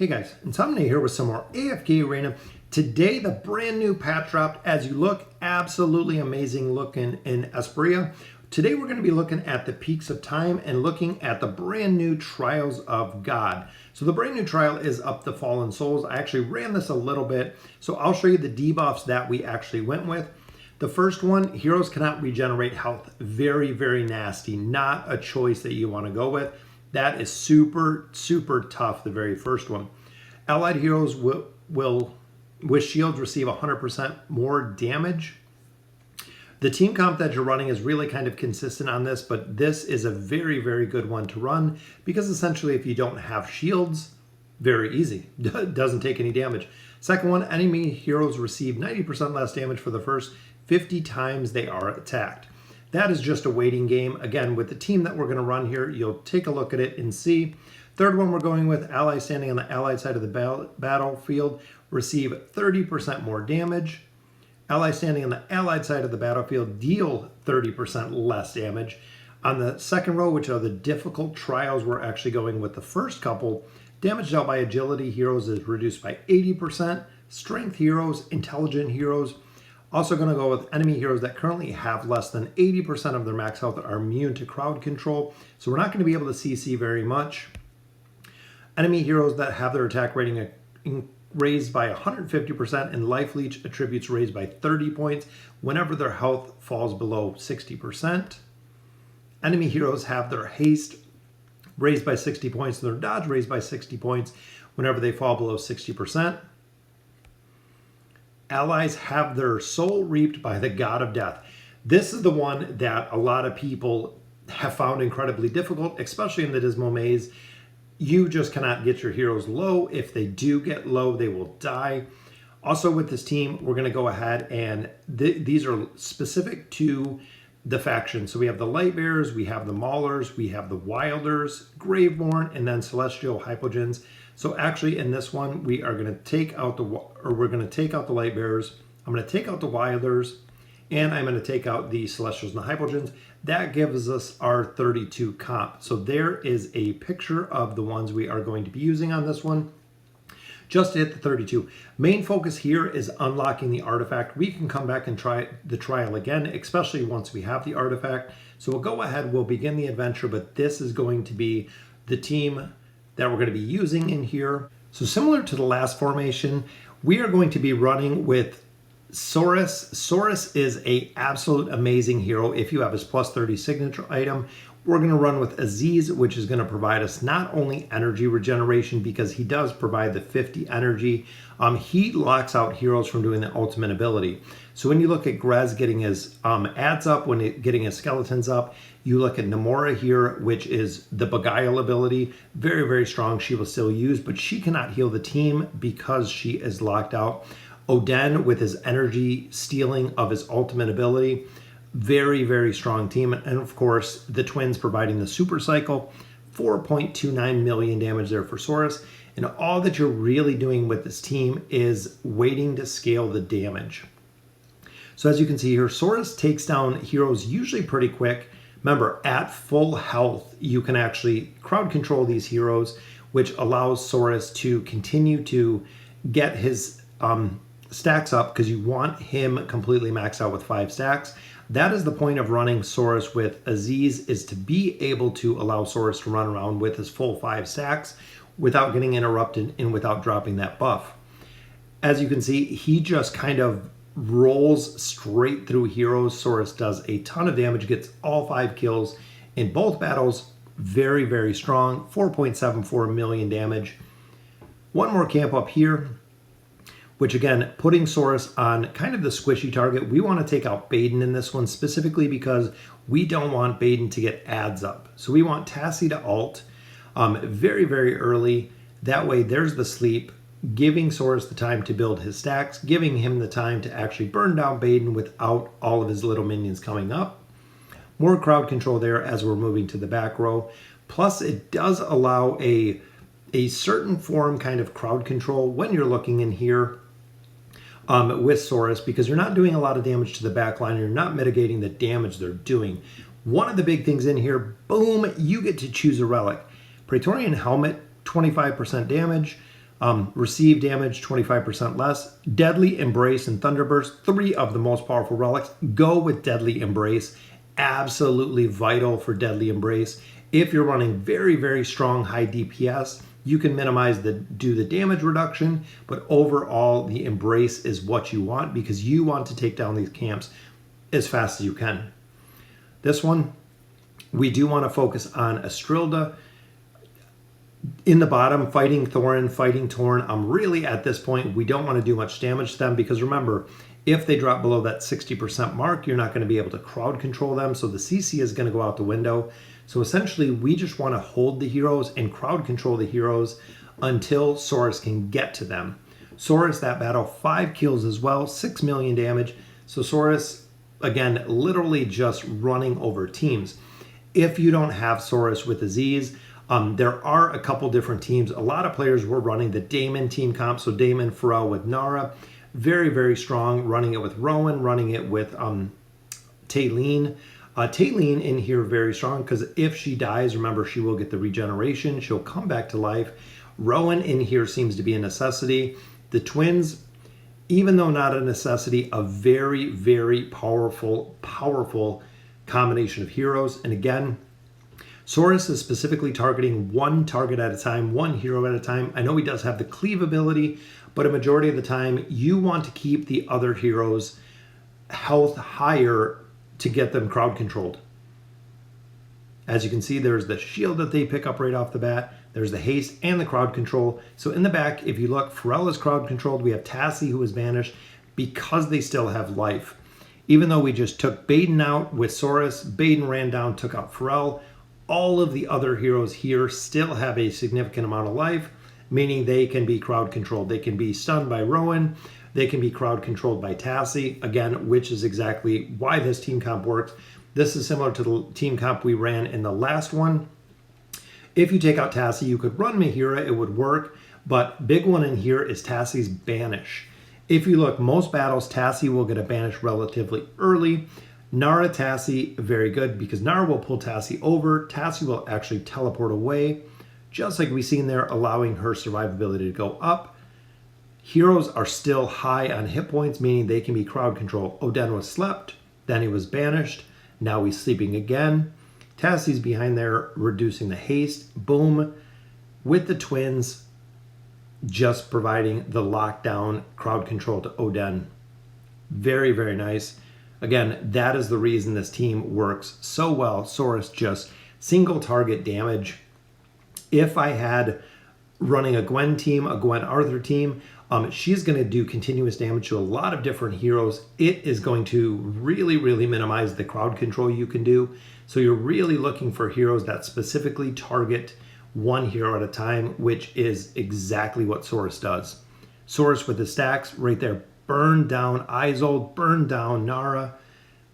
Hey guys, Insomnia here with some more AFK Arena. Today, the brand new patch dropped. As you look, absolutely amazing looking in Esperia. Today, we're going to be looking at the Peaks of Time and looking at the brand new Trials of God. So the brand new trial is Up the Fallen Souls. I actually ran this a little bit, so I'll show you the debuffs that we actually went with. The first one, heroes cannot regenerate health. Very, very nasty. Not a choice that you want to go with. That is super, super tough, the very first one. Allied heroes will with shields receive 100% more damage. The team comp that you're running is really kind of consistent on this, but this is a very, very good one to run because essentially if you don't have shields, very easy. Doesn't take any damage. Second one, enemy heroes receive 90% less damage for the first 50 times they are attacked. That is just a waiting game. Again, with the team that we're going to run here, you'll take a look at it and see. Third one we're going with, allies standing on the allied side of the battlefield receive 30% more damage. Allies standing on the allied side of the battlefield deal 30% less damage. On the second row, which are the difficult trials, we're actually going with the first couple. Damage dealt by agility heroes is reduced by 80%. Strength heroes, intelligent heroes. Also going to go with enemy heroes that currently have less than 80% of their max health are immune to crowd control. So we're not going to be able to CC very much. Enemy heroes that have their attack rating raised by 150% and life leech attributes raised by 30 points whenever their health falls below 60%. Enemy heroes have their haste raised by 60 points and their dodge raised by 60 points whenever they fall below 60%. Allies have their soul reaped by the god of death. This is the one that a lot of people have found incredibly difficult, especially in the Dismal Maze. You just cannot get your heroes low. If they do get low, they will die. Also with this team, we're going to go ahead and these are specific to the faction. So we have the Lightbearers, we have the Maulers, we have the Wilders, Graveborn, and then Celestial Hypogeans. So actually in this one, we are going to take out the Lightbearers. I'm going to take out the Wilders, and I'm going to take out the Celestials and the Hypogeans. That gives us our 32 comp. So there is a picture of the ones we are going to be using on this one. Just to hit the 32. Main focus here is unlocking the artifact. We can come back and try the trial again, especially once we have the artifact. So we'll go ahead, we'll begin the adventure, but this is going to be the team that we're going to be using in here. So similar to the last formation, we are going to be running with Saurus. Saurus is an absolute amazing hero. If you have his plus 30 signature item, we're going to run with Aziz, which is going to provide us not only energy regeneration, because he does provide the 50 energy, he locks out heroes from doing the ultimate ability. So when you look at Grez getting his ads up, getting his skeletons up, you look at Namora here, which is the Beguile ability. Very, very strong. She will still use, but she cannot heal the team because she is locked out. Oden with his energy stealing of his ultimate ability. Very, very strong team. And of course, the twins providing the super cycle. 4.29 million damage there for Saurus. And all that you're really doing with this team is waiting to scale the damage. So as you can see here, Saurus takes down heroes usually pretty quick. Remember, at full health, you can actually crowd control these heroes, which allows Saurus to continue to get his stacks up because you want him completely maxed out with 5 stacks. That is the point of running Saurus with Aziz, is to be able to allow Saurus to run around with his full 5 stacks without getting interrupted and without dropping that buff. As you can see, he just kind of rolls straight through heroes. Saurus does a ton of damage, gets all 5 kills in both battles. Very, very strong. 4.74 million damage. One more camp up here, which again, putting Saurus on kind of the squishy target. We want to take out Baden in this one specifically because we don't want Baden to get ads up. So we want Tassie to ult very, very early. That way there's the sleep, giving Saurus the time to build his stacks, giving him the time to actually burn down Baden without all of his little minions coming up. More crowd control there as we're moving to the back row. Plus it does allow a certain form kind of crowd control when you're looking in here with Saurus, because you're not doing a lot of damage to the back line. You're not mitigating the damage they're doing. One of the big things in here, boom, you get to choose a relic. Praetorian Helmet, 25% damage. Receive damage 25% less. Deadly Embrace and Thunderburst, 3 of the most powerful relics. Go with Deadly Embrace. Absolutely vital for Deadly Embrace. If you're running very, very strong high DPS, you can do the damage reduction, but overall the Embrace is what you want because you want to take down these camps as fast as you can. This one, we do want to focus on Estrilda. In the bottom, fighting Thorin, fighting Torn. Really at this point, we don't want to do much damage to them because remember, if they drop below that 60% mark, you're not going to be able to crowd control them. So the CC is going to go out the window. So essentially, we just want to hold the heroes and crowd control the heroes until Saurus can get to them. Saurus, that battle, 5 kills as well, 6 million damage. So Saurus, again, literally just running over teams. If you don't have Saurus with Aziz, there are a couple different teams. A lot of players were running the Daemon team comp. So Daemon, Pharrell with Nara. Very, very strong. Running it with Rowan. Running it with Taylene. Taylene in here very strong because if she dies, remember, she will get the regeneration. She'll come back to life. Rowan in here seems to be a necessity. The twins, even though not a necessity, a very, very powerful combination of heroes. And again, Saurus is specifically targeting one target at a time, one hero at a time. I know he does have the cleave ability, but a majority of the time you want to keep the other heroes' health higher to get them crowd controlled. As you can see, there's the shield that they pick up right off the bat. There's the haste and the crowd control. So in the back, if you look, Pharrell is crowd controlled. We have Tassie who is banished because they still have life. Even though we just took Baden out with Saurus, Baden ran down, took out Pharrell. All of the other heroes here still have a significant amount of life, meaning they can be crowd controlled. They can be stunned by Rowan. They can be crowd controlled by Tassie, again, which is exactly why this team comp works. This is similar to the team comp we ran in the last one. If you take out Tassie, you could run Mahira, it would work, but big one in here is Tassie's Banish. If you look, most battles, Tassie will get a Banish relatively early. Nara Tassie, very good because Nara will pull Tassie over. Tassie will actually teleport away, just like we've seen there, allowing her survivability to go up. Heroes are still high on hit points, meaning they can be crowd control. Oden was slept, then he was banished, now he's sleeping again. Tassie's behind there, reducing the haste. Boom. With the twins, just providing the lockdown crowd control to Oden. Very, very nice. Again, that is the reason this team works so well. Saurus just single target damage. If I had running a Gwen team, a Gwen Arthur team, she's going to do continuous damage to a lot of different heroes. It is going to really, really minimize the crowd control you can do. So you're really looking for heroes that specifically target one hero at a time, which is exactly what Saurus does. Saurus with the stacks right there. Burn down Isolde, burn down Nara.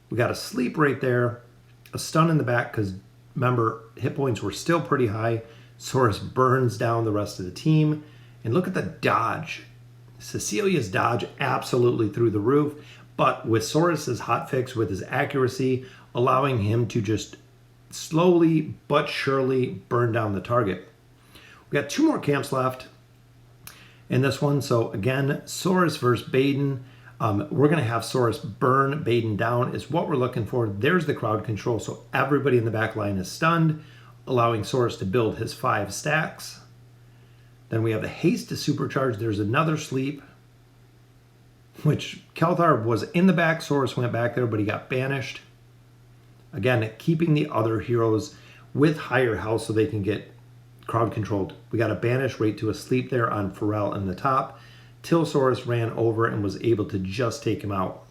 We got a sleep right there, a stun in the back because remember, hit points were still pretty high. Saurus burns down the rest of the team. And look at the dodge. Cecilia's dodge absolutely through the roof, but with Saurus's hotfix, with his accuracy, allowing him to just slowly but surely burn down the target. We got 2 more camps left in this one. So again, Saurus versus Baden. We're going to have Saurus burn Baden down is what we're looking for. There's the crowd control. So everybody in the back line is stunned, allowing Saurus to build his 5 stacks. Then we have the haste to supercharge. There's another sleep, which Kelthar was in the back. Saurus went back there, but he got banished. Again, keeping the other heroes with higher health so they can get crowd controlled. We got a banish right to a sleep there on Pharrell in the top, till Saurus ran over and was able to just take him out.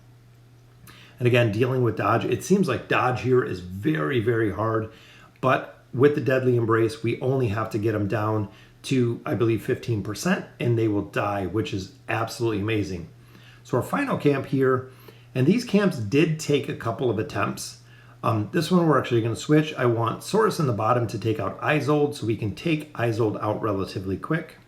And again, dealing with dodge, it seems like dodge here is very, very hard, but with the Deadly Embrace, we only have to get them down to, I believe, 15%, and they will die, which is absolutely amazing. So our final camp here, and these camps did take a couple of attempts. This one we're actually going to switch. I want Saurus in the bottom to take out Isolde, so we can take Isolde out relatively quick.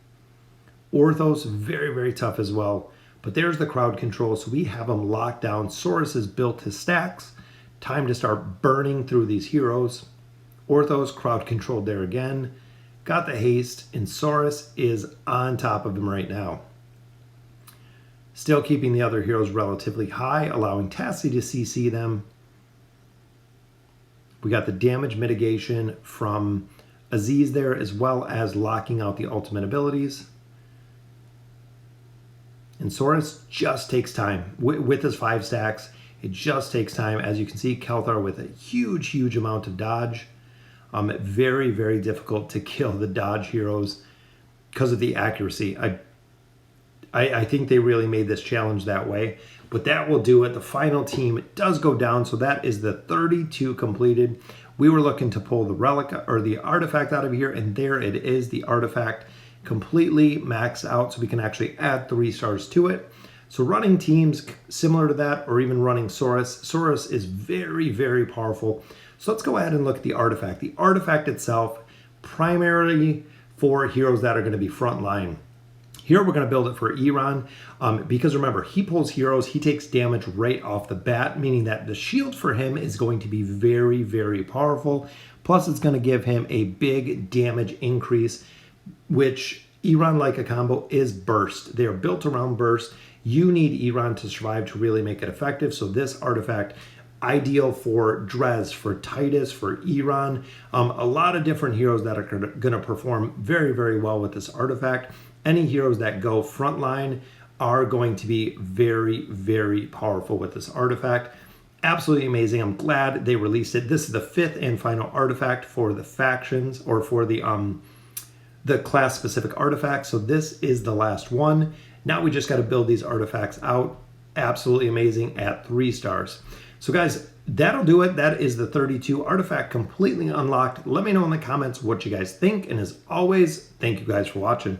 Orthos, very, very tough as well. But there's the crowd control, so we have them locked down. Saurus has built his stacks. Time to start burning through these heroes. Orthos, crowd controlled there again. got the haste, and Saurus is on top of him right now. Still keeping the other heroes relatively high, allowing Tassie to CC them. We got the damage mitigation from Aziz there, as well as locking out the ultimate abilities. And Saurus just takes time. With his 5 stacks, it just takes time. As you can see, Kelthar with a huge amount of dodge. Very, very difficult to kill the dodge heroes because of the accuracy. I think they really made this challenge that way. But that will do it. The final team does go down. So that is the 32 completed. We were looking to pull the relic or the artifact out of here. And there it is, the artifact completely maxed out. So we can actually add 3 stars to it. So running teams similar to that, or even running Saurus. Saurus is very, very powerful. So let's go ahead and look at the artifact. The artifact itself, primarily for heroes that are going to be frontline. Here we're going to build it for Iran, because remember, he pulls heroes, he takes damage right off the bat, meaning that the shield for him is going to be very, very powerful. Plus it's going to give him a big damage increase, which Iran, like a combo, is burst. They are built around burst. You need Iran to survive to really make it effective. So this artifact, ideal for Dres, for Titus, for Iran, a lot of different heroes that are going to perform very, very well with this artifact. Any heroes that go frontline are going to be very, very powerful with this artifact. Absolutely amazing. I'm glad they released it. This is the 5th and final artifact for the factions, or for the class specific artifacts. So this is the last one. Now we just got to build these artifacts out. Absolutely amazing at 3 stars. So guys, that'll do it. That is the 32 artifact completely unlocked. Let me know in the comments what you guys think. And as always, thank you guys for watching.